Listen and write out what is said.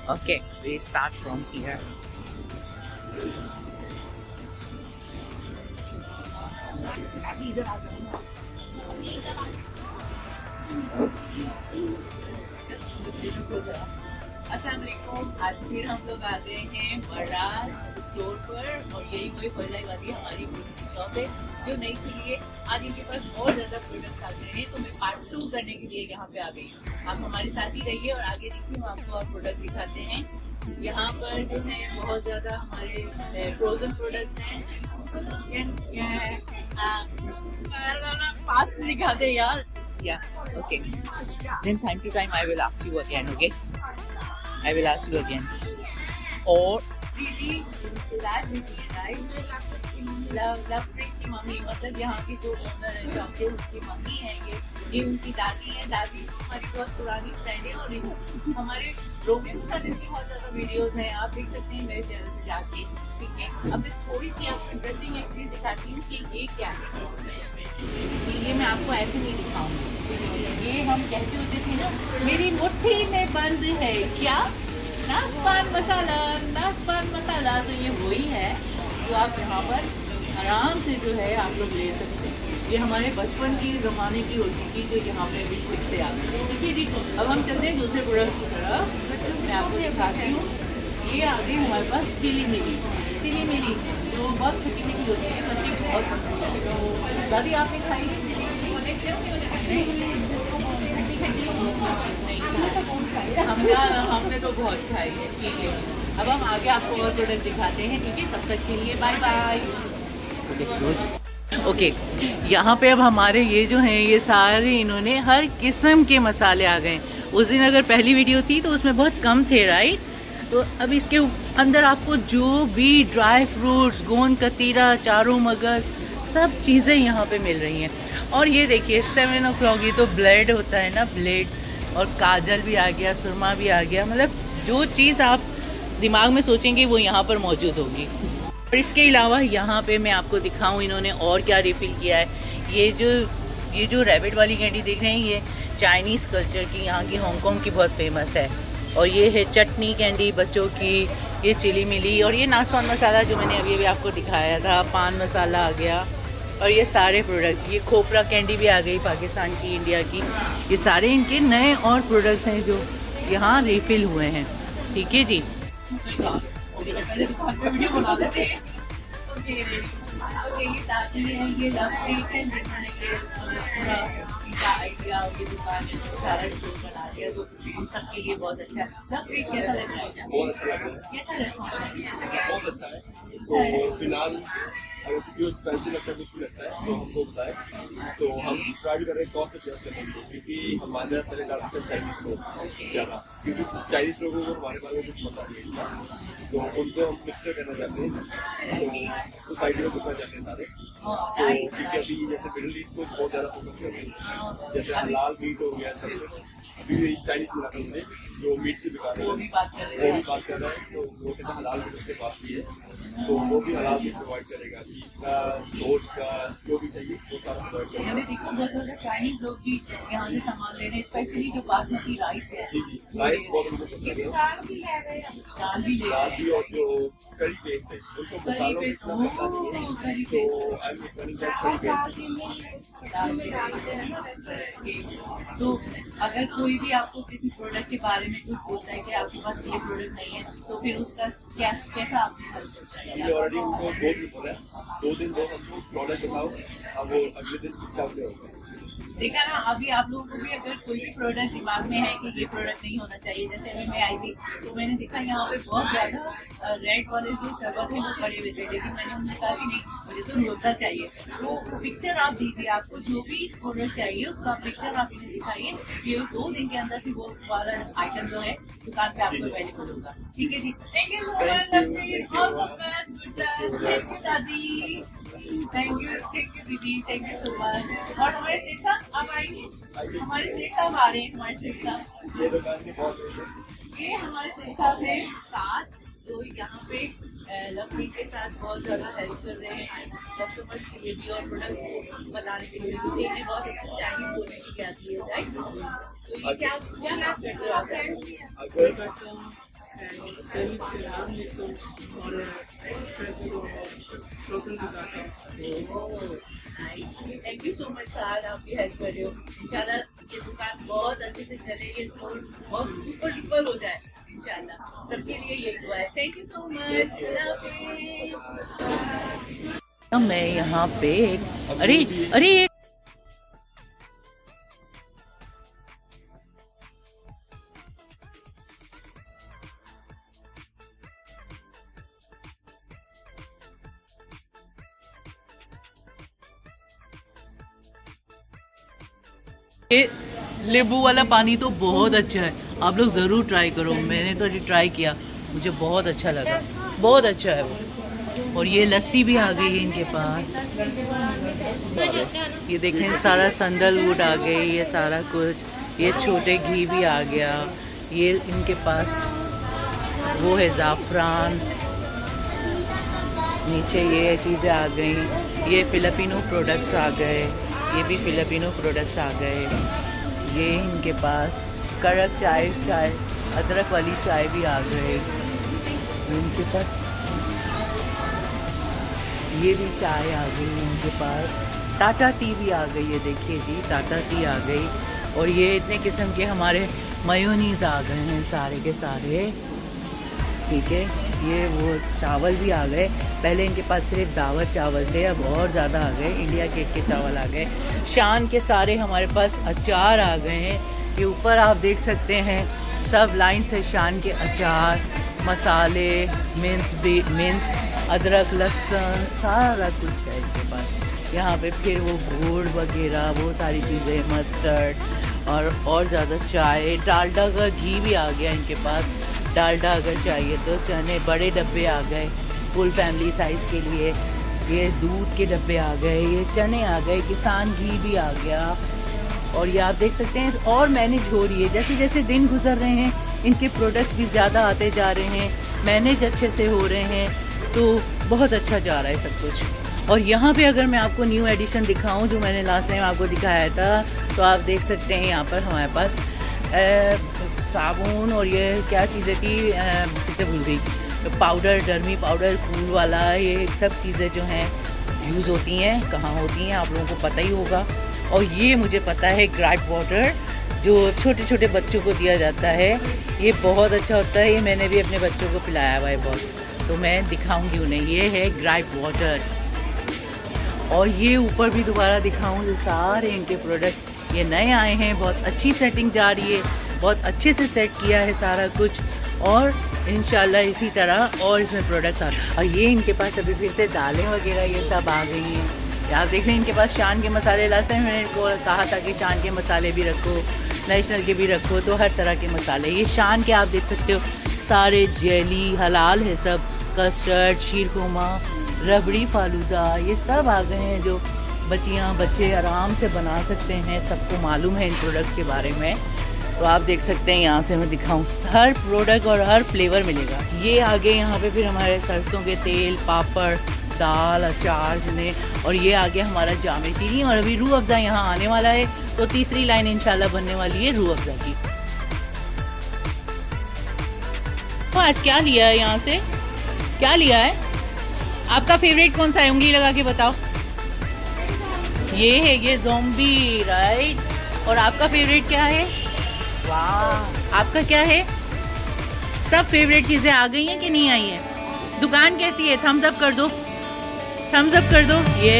Okay, we start from here. अस्सलामुअलैकुम। आज फिर हम लोग आ गए हैं बरार स्टोर पर और यही वही फर्लाई वाली हमारी शॉप है जो नई खुली है। आज इनके पास और ज़्यादा प्रोडक्ट्स आ गए हैं तो मैं पार्ट 2 करने के लिए यहाँ पे आ गई हूँ। आप हमारे साथ ही रहिए और आगे देखिए हम आपको और प्रोडक्ट दिखाते हैं। यहाँ पर जो है बहुत ज़्यादा हमारे फ्रोजन प्रोडक्ट्स हैं। पास से दिखाते यार। Yeah, okay. Then time to time I will ask you again, okay? I will ask you again. Or Lovepreet की मम्मी, मतलब यहाँ की जो ओनर है शॉप के उसकी मम्मी है ये उनकी दादी है। दादी हमारी बहुत पुरानी फ्रेंड है और हमारे रोमियो के साथ इसकी बहुत ज़्यादा वीडियोस हैं, आप देख सकते हैं मेरे चैनल पे जाके। ठीक है, अब मैं थोड़ी सी आपको इंटरेस्टिंग एक चीज़ दिखाती हूँ कि ये क्या है। ये मैं आपको ऐसे नहीं दिखाऊंगी। ये हम कहते होते थे ना, मेरी मुट्ठी में बंद है क्या नाशपान मसाला, नाशपान मसाला। तो ये वही है जो आप यहाँ पर आराम से जो है आप लोग ले सकते हैं। ये हमारे बचपन की ज़माने की होती थी जो यहाँ पे अभी फिर से आ गई। ठीक है जी, अब हम चलते हैं दूसरे प्रोडक्ट की तरफ। मैं आपको दिखाती हूँ। ये आ गई हमारे पास चिली मिली जो बहुत खट्टी मीठी होती है, बच्चे बहुत पसंद है। दादी आपने खाई नहीं? हमने तो बहुत खाई है। ठीक है, अब हम आगे आपको और प्रोडक्ट दिखाते हैं। ठीक है, तब तक के लिए बाय बाय। ओके, यहाँ पे अब हमारे ये जो हैं ये सारे इन्होंने हर किस्म के मसाले आ गए। उस दिन अगर पहली वीडियो थी तो उसमें बहुत कम थे, राइट? तो अब इसके अंदर आपको जो भी ड्राई फ्रूट्स, गोंद कतीरा, चारों मगज, सब चीज़ें यहाँ पे मिल रही हैं। और ये देखिए 7 o'clock, ये तो ब्लेड होता है ना, ब्लेड, और काजल भी आ गया, सुरमा भी आ गया। मतलब जो चीज़ आप दिमाग में सोचेंगे वो यहाँ पर मौजूद होगी। और इसके अलावा यहाँ पे मैं आपको दिखाऊँ इन्होंने और क्या रिफ़िल किया है। ये जो रैबिट वाली कैंडी देख रहे हैं ये चाइनीज़ कल्चर की, यहाँ की हांगकांग की बहुत फेमस है। और ये है चटनी कैंडी बच्चों की, ये चिली मिली, और ये नाशपान मसाला जो मैंने अभी भी आपको दिखाया था, पान मसाला आ गया। और ये सारे प्रोडक्ट्स, ये खोपरा कैंडी भी आ गई पाकिस्तान की, इंडिया की। ये सारे इनके नए और प्रोडक्ट्स हैं जो यहाँ रिफ़िल हुए हैं। ठीक है जी। ये दादी है, ये लवप्रीत है, जिन्होंने ये पूरा का आइडिया और ये दुकान है सारा स्टोर बना दिया, तो हम सबके लिए बहुत अच्छा है। लवप्रीत कैसा लग रहा है? बहुत अच्छा लग रहा है। कैसा रेस्टोरेंट है? बहुत अच्छा है। तो फिलहाल अगर किसी को स्पेशल लगता है, कुछ भी लगता है तो हमको बताएं, तो हम ट्राई कर रहे हैं कॉस्ट एडजस्ट करने के लिए, क्योंकि हमारे तरह डालते हैं चाइनीज़ लोग ज़्यादा, क्योंकि चाइनीज़ लोगों को हमारे बारे में कुछ पता नहीं है, तो उनको हम मिक्सर करना चाहते हैं, तो सोसाइटी में घुसना चाहते हैं सारे। तो क्योंकि अभी जैसे मिडिल ईस्ट को बहुत ज़्यादा फोकस कर रहे हैं, जैसे हलाल मीट हो गया सब कुछ। अभी चाइनीज़ मिलाकर उन्होंने जो मीट की दुकान है वो भी बात कर रहे हैं, तो वो कहते हैं हलाल मीट उसके पास भी है, तो वो भी हलाल मीट प्रोवाइड करेगा। इसका गोश्त का जो भी चाहिए वो सारा प्रोवाइड करेगा। देखो बहुत ज़्यादा चाइनीज़ लोग भी यहाँ से सामान ले रहे हैं, स्पेशली जो बासमती राइस है। जी, राइस बहुत उनको पसंद है। दाल भी और जो करी पेस्ट है उसको मसालों में इस्तेमाल करना चाहिए, तो आई एम रिकमेंडिंग पेस्ट। तो अगर कोई भी आपको किसी प्रोडक्ट के बारे में कुछ बोलता है कि आपके पास ये प्रोडक्ट नहीं है, तो फिर उसका कैसा आपको हेल्प करता है? ये ऑलरेडी उनको 2 दिन हो रहा है, 2 दिन बाद हमको प्रोडक्ट बताओ, अब वो अगले दिन चालू होगा। देखा ना, अभी आप लोगों को भी अगर कोई भी प्रोडक्ट दिमाग में है कि ये प्रोडक्ट नहीं होना चाहिए, जैसे अभी मैं आई थी तो मैंने देखा यहाँ पे बहुत ज़्यादा रेड वाले जो शरबत है वो पड़े हुए थे, लेकिन मैंने उन्हें कहा कि नहीं मुझे तो रोज़ा चाहिए। तो पिक्चर आप दीजिए, आपको जो भी प्रोडक्ट चाहिए उसका पिक्चर आप मुझे दिखाइए, ये 2 दिन के अंदर ही वो वाला आइटम जो है दुकान पे आपको अवेलेबल होगा। ठीक है जी, थैंक यू सो मच दादी, थैंक यू दीदी, थैंक यू सो मच। और हमारे सेठ साहब आप आएंगे, हमारे सेठ साहब आ रहे हैं, हमारे सेठ साहब ये हमारे सेठ साहब है साथ, तो यहाँ पे लवप्रीत के साथ बहुत ज़्यादा हेल्प कर रहे हैं कस्टमर्स के लिए भी और प्रोडक्ट बनाने के लिए भी, क्योंकि इन्हें बहुत अच्छी चाइनीज बोलने की आती है, राइट? तो ये क्या करते हो? Thank you so much sir, आप भी हेल्प कर रहे हो। इंशाल्लाह ये दुकान बहुत अच्छे से चले, ये स्टोर बहुत सुपर डुपर हो जाए इंशाल्लाह। सबके लिए ये दुआ है। Thank you so much. मैं यहाँ पे अरे अरे ये नींबू वाला पानी तो बहुत अच्छा है, आप लोग ज़रूर ट्राई करो। मैंने तो ट्राई किया, मुझे बहुत अच्छा लगा, बहुत अच्छा है वो। और ये लस्सी भी आ गई है इनके पास। ये देखें सारा संदलवुड आ गई, ये सारा कुछ, ये छोटे घी भी आ गया। ये इनके पास वो है ज़ाफ़रान, नीचे ये चीज़ें आ गई। ये फ़िलिपिनो प्रोडक्ट्स आ गए, ये भी फ़िलिपिनो प्रोडक्ट्स आ गए। ये इनके पास कड़क चाय अदरक वाली चाय भी आ गई इनके पास। ये भी चाय आ गई इनके पास। टाटा टी भी आ गई है, देखिए जी टाटा टी आ गई। और ये इतने किस्म के हमारे मेयोनीज़ आ गए हैं सारे के सारे, ठीक है। ये वो चावल भी आ गए, पहले इनके पास सिर्फ दावत चावल थे, अब और ज़्यादा आ गए, इंडिया गेट के चावल आ गए। शान के सारे हमारे पास अचार आ गए हैं। ये ऊपर आप देख सकते हैं सब लाइन से शान के अचार, मसाले, मिंस, अदरक, लहसुन, सारा कुछ है इनके पास। यहाँ पे फिर वो गुड़ वगैरह वो सारी चीज़ें, मस्टर्ड और ज़्यादा चाय, डालडा का घी भी आ गया इनके पास। डालडा अगर चाहिए तो चने बड़े डब्बे आ गए फुल फैमिली साइज़ के लिए। ये दूध के डब्बे आ गए, ये चने आ गए, किसान घी भी आ गया। और ये आप देख सकते हैं और मैनेज हो रही है, जैसे जैसे दिन गुजर रहे हैं इनके प्रोडक्ट्स भी ज़्यादा आते जा रहे हैं, मैनेज अच्छे से हो रहे हैं, तो बहुत अच्छा जा रहा है सब कुछ। और यहाँ पे अगर मैं आपको न्यू एडिशन दिखाऊं जो मैंने लास्ट टाइम आपको दिखाया था, तो आप देख सकते हैं यहाँ पर हमारे पास साबुन और ये क्या चीज़ें थी किसे भूल गई, पाउडर, डर्मी पाउडर, कूल वाला, ये सब चीज़ें जो हैं यूज़ होती हैं, कहाँ होती हैं आप लोगों को पता ही होगा। और ये मुझे पता है ग्राइप वाटर जो छोटे छोटे बच्चों को दिया जाता है, ये बहुत अच्छा होता है, ये मैंने भी अपने बच्चों को पिलाया हुआ है बहुत, तो मैं दिखाऊंगी उन्हें। ये है ग्राइप वाटर। और ये ऊपर भी दोबारा दिखाऊं, जो सारे इनके प्रोडक्ट ये नए आए हैं, बहुत अच्छी सेटिंग जा रही है, बहुत अच्छे से सेट किया है सारा कुछ। और इंशाल्लाह इसी तरह और इसमें प्रोडक्ट्स आ। और ये इनके पास अभी फिर से दालें वगैरह ये सब आ गई हैं। आप देख रहे हैं इनके पास शान के मसाले, लास्ट टाइम मैंने इनको कहा था कि शान के मसाले भी रखो, नेशनल के भी रखो, तो हर तरह के मसाले ये शान के आप देख सकते हो सारे। जेली हलाल है सब, कस्टर्ड, शीरखुरमा, रबड़ी, फालूदा, ये सब आ गए हैं जो बच्चियाँ बच्चे आराम से बना सकते हैं। सबको मालूम है इन प्रोडक्ट्स के बारे में, तो आप देख सकते हैं। यहाँ से मैं दिखाऊँ, हर प्रोडक्ट और हर फ्लेवर मिलेगा। ये आगे यहाँ पे फिर हमारे सरसों के तेल, पापड़, दाल, अचार जिन्हें, और ये आ गया हमारा जामे चीनी। और अभी रूह अफ़ज़ा यहाँ आने वाला है, तो तीसरी लाइन इंशाल्लाह बनने वाली है रूह अफ़ज़ा की। तो आज क्या लिया है यहाँ से, क्या लिया है? आपका फेवरेट कौन सा है, उंगली लगा के बताओ। ये है, ये ज़ॉम्बी, राइट। और आपका फेवरेट क्या है? वाह, आपका क्या है? सब फेवरेट चीज़ें आ गई हैं कि नहीं आई हैं? दुकान कैसी है? थम्स अप कर दो, थम्स अप कर दो। ये